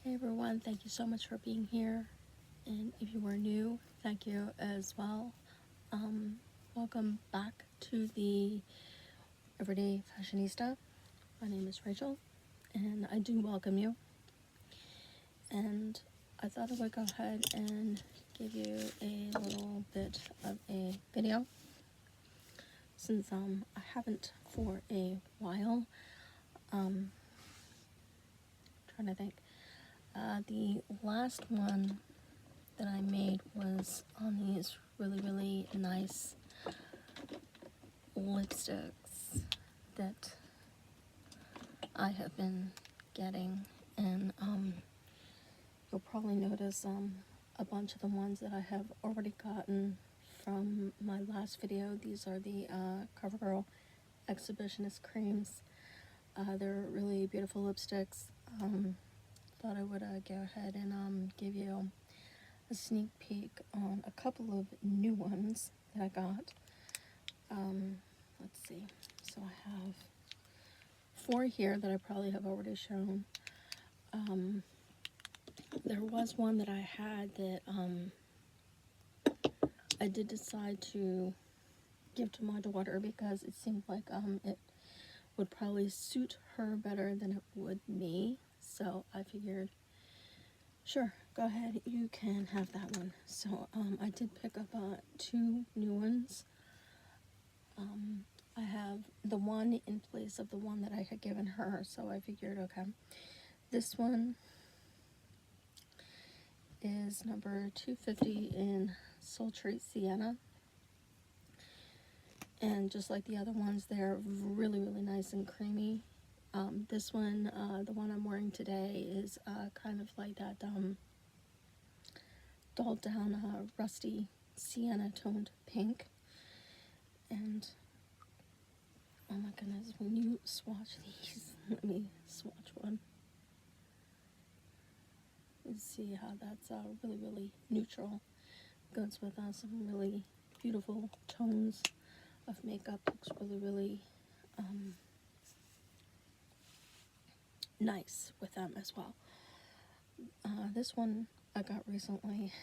Hey everyone, thank you so much for being here. And if you are new, thank you as well. Welcome back to the Everyday Fashionista. My name is Rachel, and I do welcome you. And I thought I would go ahead and give you a little bit of a video since I haven't for a while. Trying to think. The last one that I made was on these really nice lipsticks that I have been getting, and you'll probably notice a bunch of the ones that I have already gotten from my last video. These are the CoverGirl Exhibitionist creams. They're really beautiful lipsticks. Thought I would go ahead and give you a sneak peek on a couple of new ones that I got. Let's see. So I have 4 here that I probably have already shown. There was one that I had that I did decide to give to my daughter because it seemed like it would probably suit her better than it would me. So I figured, sure, go ahead, you can have that one. So I did pick up 2 new ones. I have the one in place of the one that I had given her, so I figured, okay, this one is number 250 in Sultry Sienna. And just like the other ones, they're really nice and creamy. This one, the one I'm wearing today, is kind of like that dulled down rusty sienna toned pink. And oh my goodness, when you swatch these, let me swatch one. You see how that's really neutral. Goes with some really beautiful tones of makeup. Looks really nice with them as well. This one I got recently.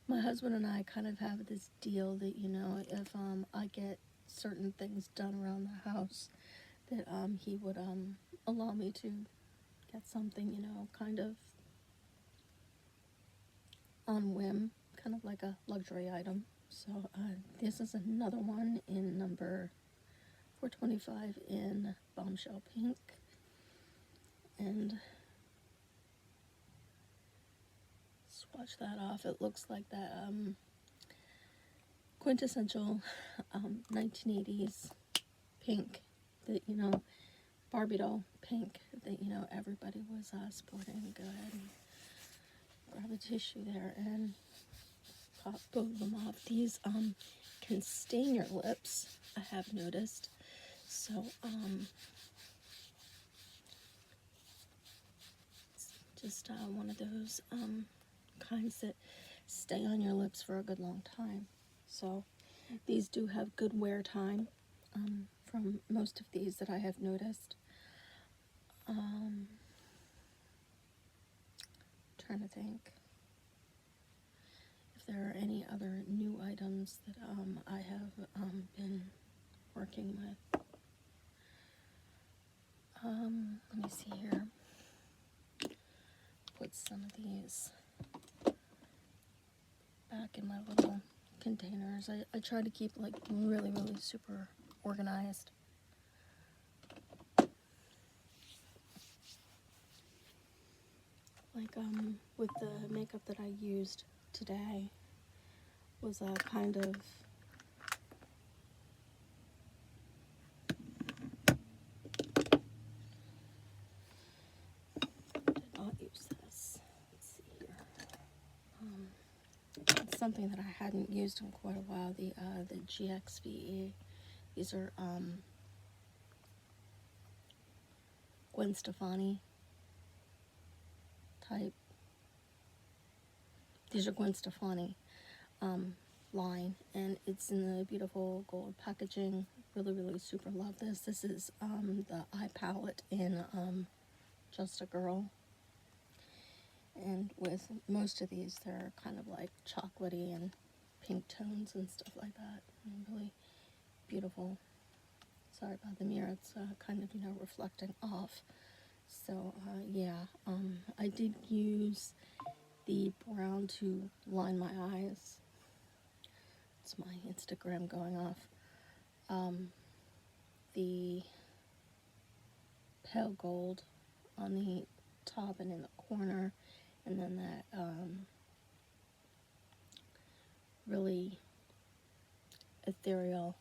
My husband and I kind of have this deal that, you know, if I get certain things done around the house, that he would allow me to get something, you know, kind of on whim, kind of like a luxury item. So this is another one in number 425 in Bombshell Pink. And swatch that off. It looks like that quintessential 1980s pink that, you know, Barbie doll pink that, you know, everybody was sporting. Go ahead and grab a tissue there and pop both of them off. These can stain your lips, I have noticed. So it's just one of those kinds that stay on your lips for a good long time. So these do have good wear time from most of these that I have noticed. Trying to think if there are any other new items that I have been working with. Let me see here. Put some of these back in my little containers. I try to keep like really super organized. Like with the makeup that I used today was a kind of did not use this. Let's see here. It's something that I hadn't used in quite a while. The GXVE. These are Gwen Stefani type. These are Gwen Stefani line, and it's in the beautiful gold packaging. Really super love this. This is the eye palette in Just a Girl. And with most of these, they're kind of like chocolatey and pink tones and stuff like that. And really beautiful. Sorry about the mirror, it's kind of, reflecting off. So, yeah, I did use the brown to line my eyes. It's my Instagram going off. The pale gold on the top and in the corner, and then that really ethereal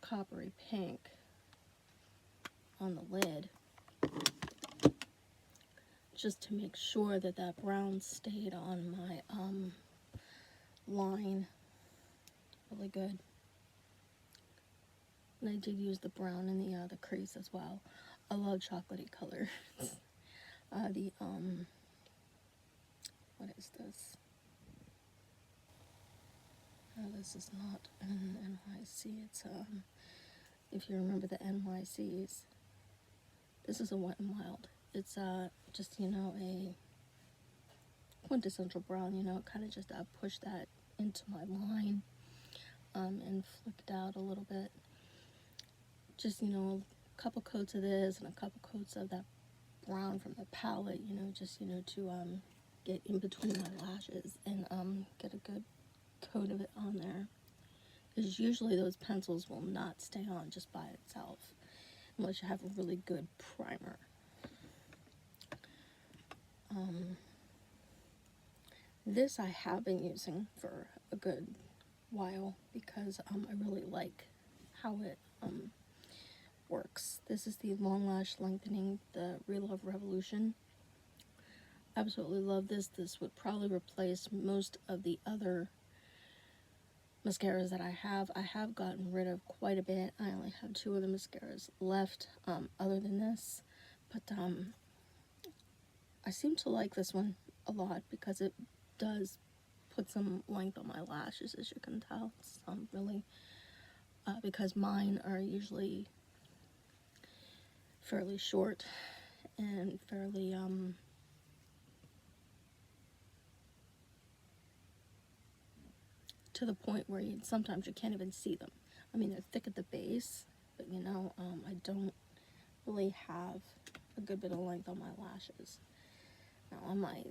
coppery pink on the lid, just to make sure that that brown stayed on my line really good. And I did use the brown in the crease as well. I love chocolatey colors. What is this? This is not an NYC. It's if you remember the NYCs, this is a Wet n Wild. It's just, a quintessential brown, kind of just push that into my line and flicked out a little bit. Just, a couple coats of this and a couple coats of that brown from the palette, just, to get in between my lashes and get a good coat of it on there. Because usually those pencils will not stay on just by itself unless you have a really good primer. This I have been using for a good while because I really like how it works. This is the Long Lash Lengthening, the Real Love Revolution. Absolutely love this. This would probably replace most of the other mascaras that I have. I have gotten rid of quite a bit. I only have 2 other mascaras left other than this, but I seem to like this one a lot because it does put some length on my lashes, as you can tell. It's really because mine are usually fairly short and fairly to the point where sometimes you can't even see them. I mean, they're thick at the base, but I don't really have a good bit of length on my lashes. Now on my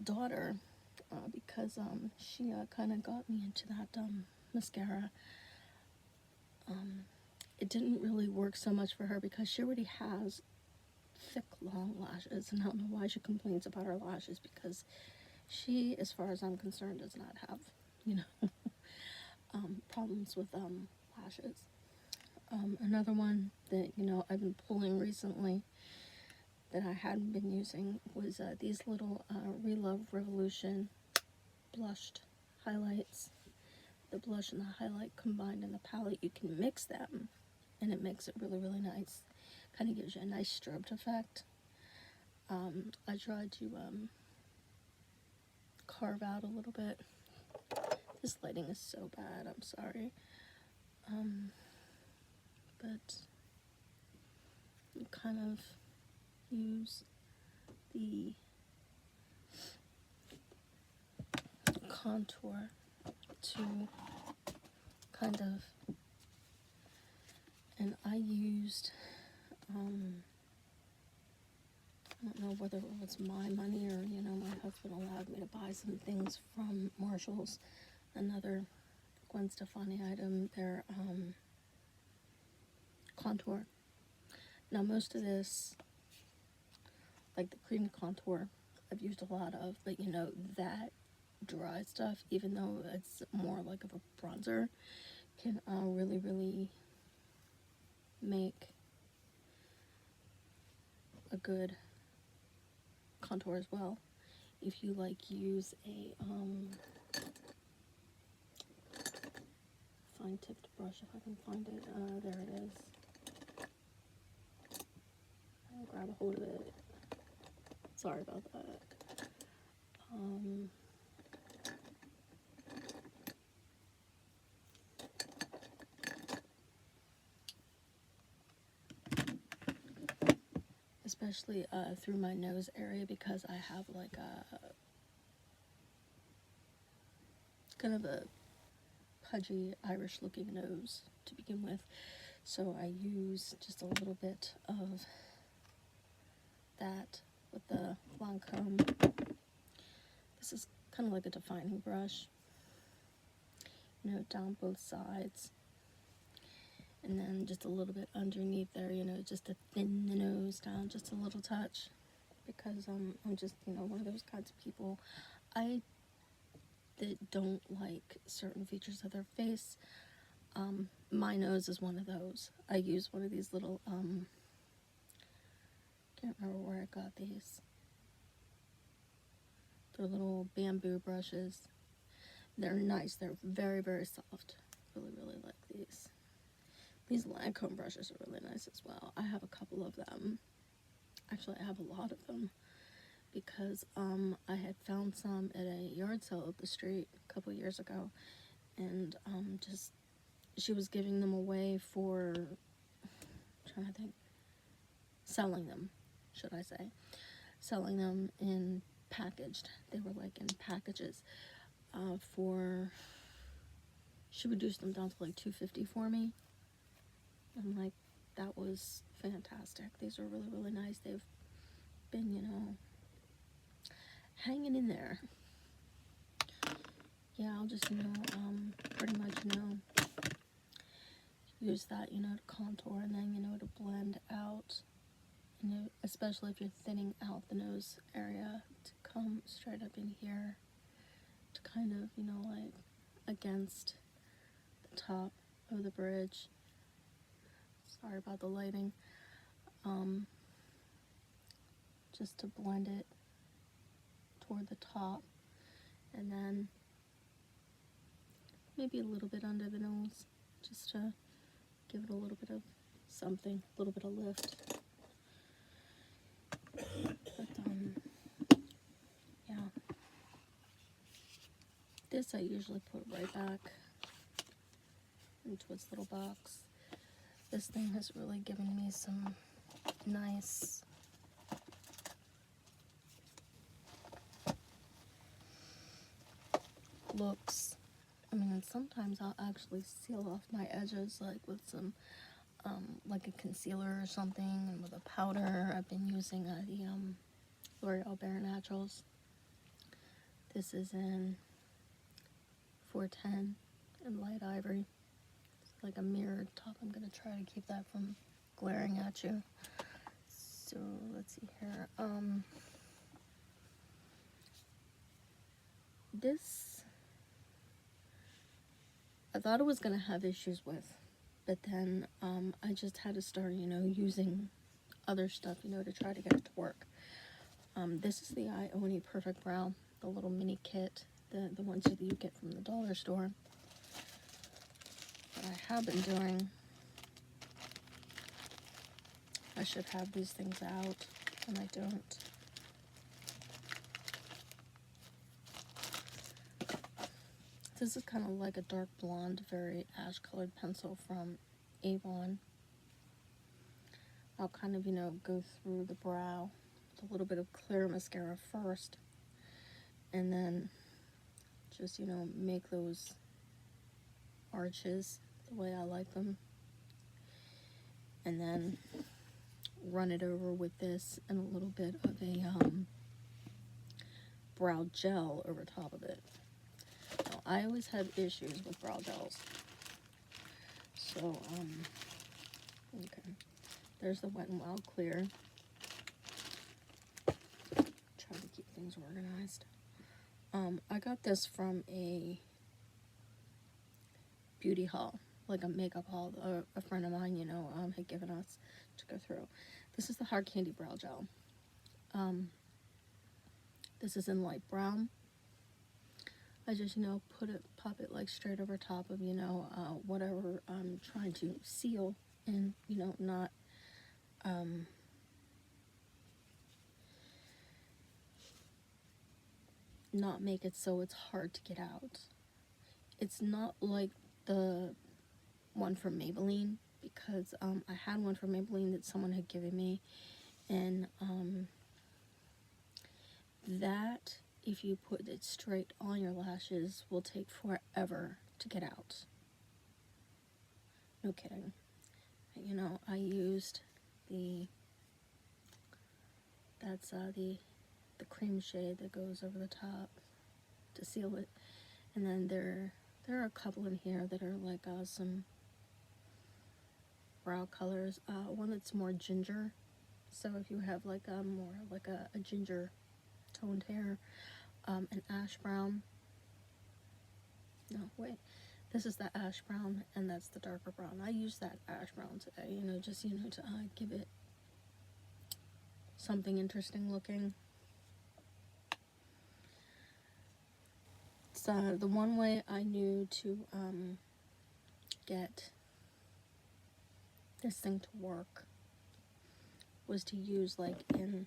daughter, because she kind of got me into that mascara, it didn't really work so much for her because she already has thick, long lashes, and I don't know why she complains about her lashes, because she, as far as I'm concerned, does not have, problems with lashes. Another one that, I've been pulling recently that I hadn't been using was these little Real Love Revolution blushed highlights. The blush and the highlight combined in the palette, you can mix them, and it makes it really, really nice. Kind of gives you a nice strobed effect. I tried to carve out a little bit. This lighting is so bad, I'm sorry. But you kind of use the contour to kind of, and I used, I don't know whether it was my money or, my husband allowed me to buy some things from Marshall's, another Gwen Stefani item, their contour. Now most of this, like the cream contour, I've used a lot of, but that dry stuff, even though it's more like of a bronzer, can really, really make a good contour as well. If you use a fine tipped brush, if I can find it, there it is. I'll grab a hold of it. Sorry about that. especially through my nose area, because I have like a kind of a pudgy Irish looking nose to begin with. So I use just a little bit of that with the Lancome. This is kind of like a defining brush, you know, down both sides. And then just a little bit underneath there, you know, just to thin the nose down just a little touch. Because I'm just, you know, one of those kinds of people that don't like certain features of their face. My nose is one of those. I use one of these little, can't remember where I got these. They're little bamboo brushes. They're nice. They're very, very soft. Really, really like these. These Lancome brushes are really nice as well. I have a couple of them. Actually, I have a lot of them because I had found some at a yard sale up the street a couple years ago, and just she was giving them away for, I'm trying to think, selling them, should I say, selling them in packaged. They were like in packages for. She reduced them down to like $2.50 for me. I'm like, that was fantastic. These are really, really nice. They've been, you know, hanging in there. Yeah, I'll just, you know, pretty much, you know, use that, you know, to contour, and then, you know, to blend out, you know, especially if you're thinning out the nose area, to come straight up in here to kind of, you know, like against the top of the bridge. Sorry about the lighting. Just to blend it toward the top, and then maybe a little bit under the nose, just to give it a little bit of something, a little bit of lift. But yeah, this I usually put right back into its little box. This thing has really given me some nice looks. I mean, sometimes I'll actually seal off my edges, like with some, like a concealer or something, and with a powder. I've been using the L'Oreal Bare Naturals. This is in 410 in light ivory. It's like a mirrored top. I'm gonna try to keep that from glaring at you. So let's see here. This I thought it was gonna have issues with, but then I just had to start, you know, using other stuff, you know, to try to get it to work. This is the Ioni Perfect Brow, the little mini kit, the ones that you get from the dollar store. What I have been doing, I should have these things out, and I don't. This is kind of like a dark blonde, very ash colored pencil from Avon. I'll kind of, you know, go through the brow with a little bit of clear mascara first, and then just, you know, make those arches the way I like them, and then run it over with this and a little bit of a brow gel over top of it. Now, I always have issues with brow gels, so okay, there's the Wet n Wild Clear. Try to keep things organized. I got this from a beauty haul, like a makeup haul. A friend of mine, you know, had given us to go through. This is the Hard Candy Brow Gel. This is in light brown. I just, you know, pop it like straight over top of, you know, whatever I'm trying to seal, and, you know, not make it so it's hard to get out. It's not like the one from Maybelline, because I had one from Maybelline that someone had given me, And that, if you put it straight on your lashes, will take forever to get out. No kidding. You know, I used that's the cream shade that goes over the top to seal it. And then there are a couple in here that are like some brow colors. One that's more ginger. So if you have like a more like a ginger toned hair, an ash brown. No, wait. This is the ash brown, and that's the darker brown. I used that ash brown today, you know, just, you know, to give it something interesting looking. So the one way I knew to get this thing to work was to use like a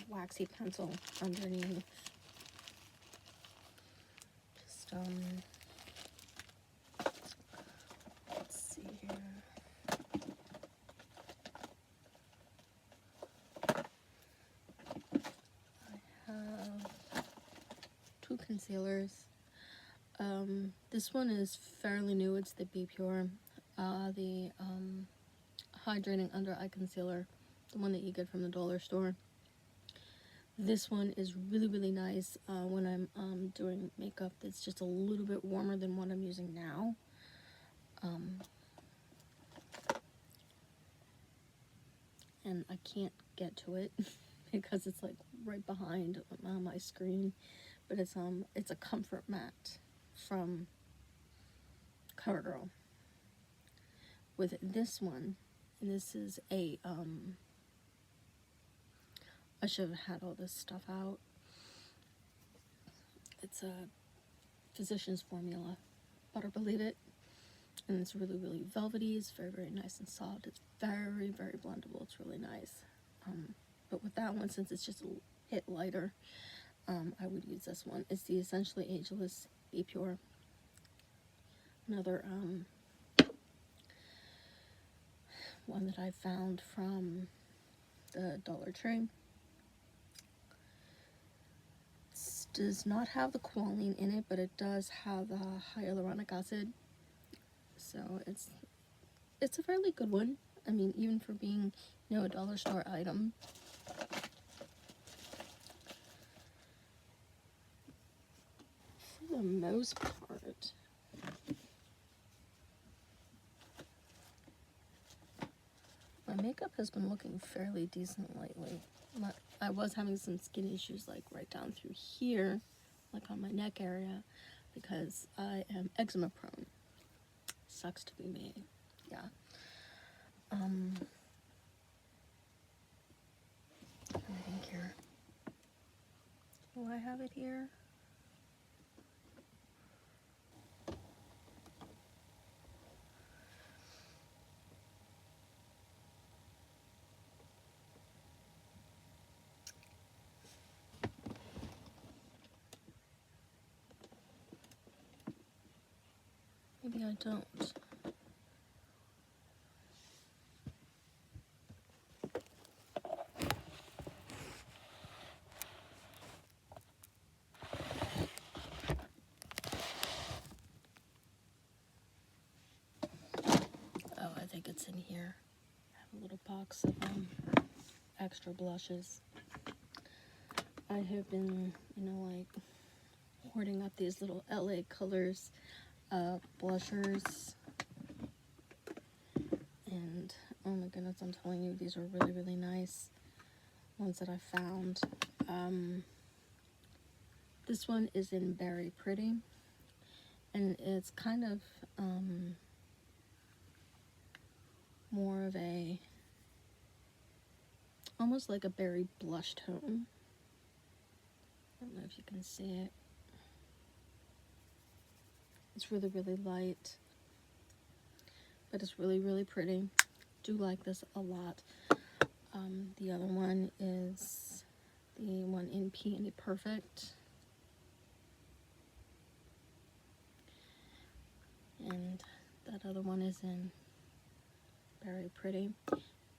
waxy pencil underneath. Just let's see here. I have 2 concealers. This one is fairly new. It's the Be Pure, the hydrating under eye concealer, the one that you get from the dollar store. This one is really, really nice when I'm doing makeup that's just a little bit warmer than what I'm using now. And I can't get to it because it's like right behind my screen. But it's a Comfort Matte from CoverGirl. With this one, and this is a I should have had all this stuff out. It's a Physicians Formula, Butter Believe It, and it's really, really velvety. It's very, very nice and soft. It's very, very blendable. It's really nice. But with that one, since it's just a hit lighter, I would use this one. It's the Essentially Ageless Be Pure. Another one that I found from the Dollar Tree. Does not have the Qualine in it, but it does have hyaluronic acid, so it's a fairly good one. I mean, even for being, you know, a dollar store item. For the most part, my makeup has been looking fairly decent lately. I was having some skin issues like right down through here, like on my neck area, because I am eczema prone. Sucks to be me. Yeah. I think here. Do I have it here? Maybe I don't. Oh, I think it's in here. I have a little box of extra blushes. I have been, you know, like hoarding up these little LA Colors blushers, and oh my goodness, I'm telling you, these are really, really nice ones that I found. This one is in Berry Pretty, and it's kind of more of a, almost like a berry blush tone. I don't know if you can see it. It's really, really light, but it's really, really pretty. Do like this a lot. The other one is the one in Peony Perfect, and that other one is in Very Pretty.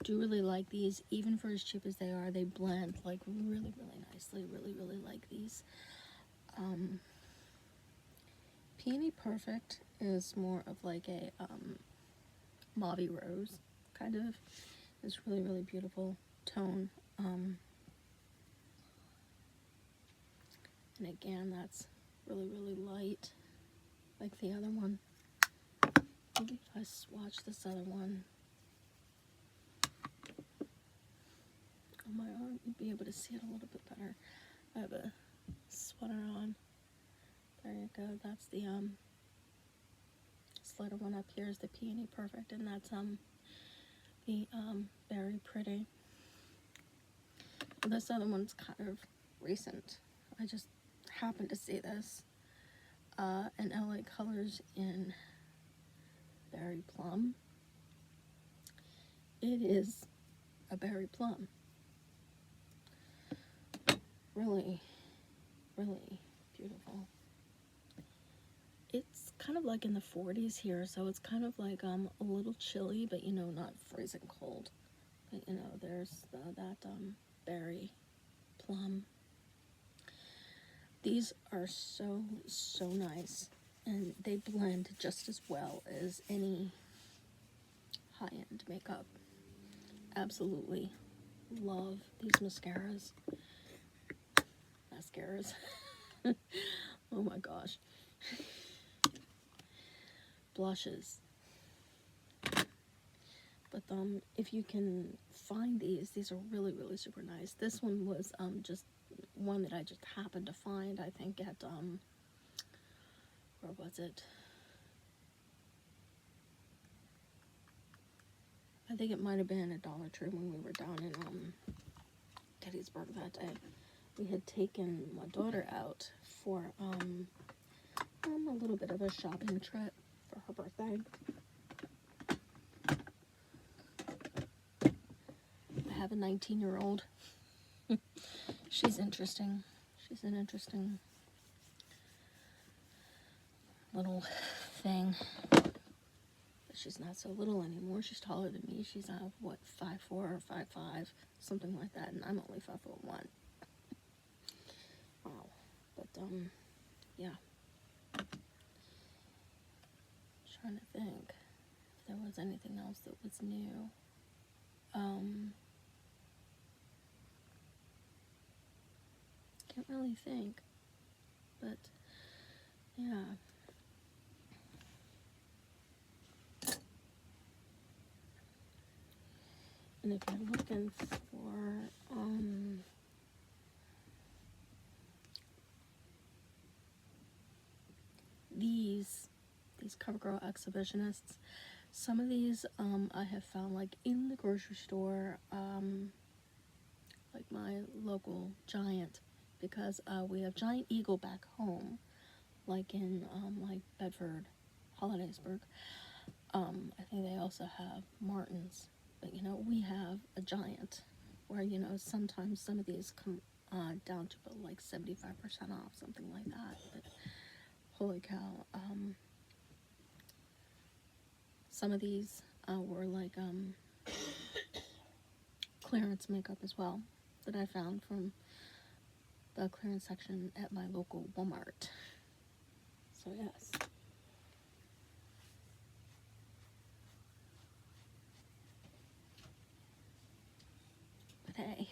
do really like these. Even for as cheap as they are, they blend like really, really nicely. Really, really like these. Peony Perfect is more of like a mauve rose, kind of. It's really, really beautiful tone. And again, that's really, really light, like the other one. Maybe if I swatch this other one on my arm, you'd be able to see it a little bit better. I have a sweater on. There you go. That's the this little one up here is the Peony Perfect, and that's the Very Pretty. This other one's kind of recent. I just happened to see this in LA Colors in Berry Plum. It is a berry plum. Really, really beautiful. It's kind of like in the 40s here, so it's kind of like a little chilly, but you know, not freezing cold. But you know, there's that berry plum. These are so, so nice, and they blend just as well as any high-end makeup. Absolutely love these mascaras. Oh my gosh. Blushes. But if you can find these are really, really super nice. This one was just one that I just happened to find, I think at where was it? I think it might have been at Dollar Tree when we were down in Gettysburg that day. We had taken my daughter out for a little bit of a shopping trip for her birthday. I have a 19-year-old. She's interesting. She's an interesting little thing. But she's not so little anymore. She's taller than me. She's what, 5'4" or 5'5", something like that, and I'm only 5'1". Wow. But yeah. Trying to think if there was anything else that was new. Can't really think, but yeah. And if you're looking for these CoverGirl exhibitionists, some of these I have found like in the grocery store, like my local Giant, because we have Giant Eagle back home, like in like Bedford, Hollidaysburg. I think they also have Martin's, but you know, we have a Giant, where you know sometimes some of these come down to like 75% off, something like that. But holy cow, some of these were like clearance makeup as well, that I found from the clearance section at my local Walmart. So yes. But hey,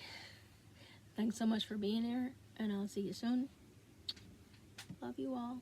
thanks so much for being here, and I'll see you soon. Love you all.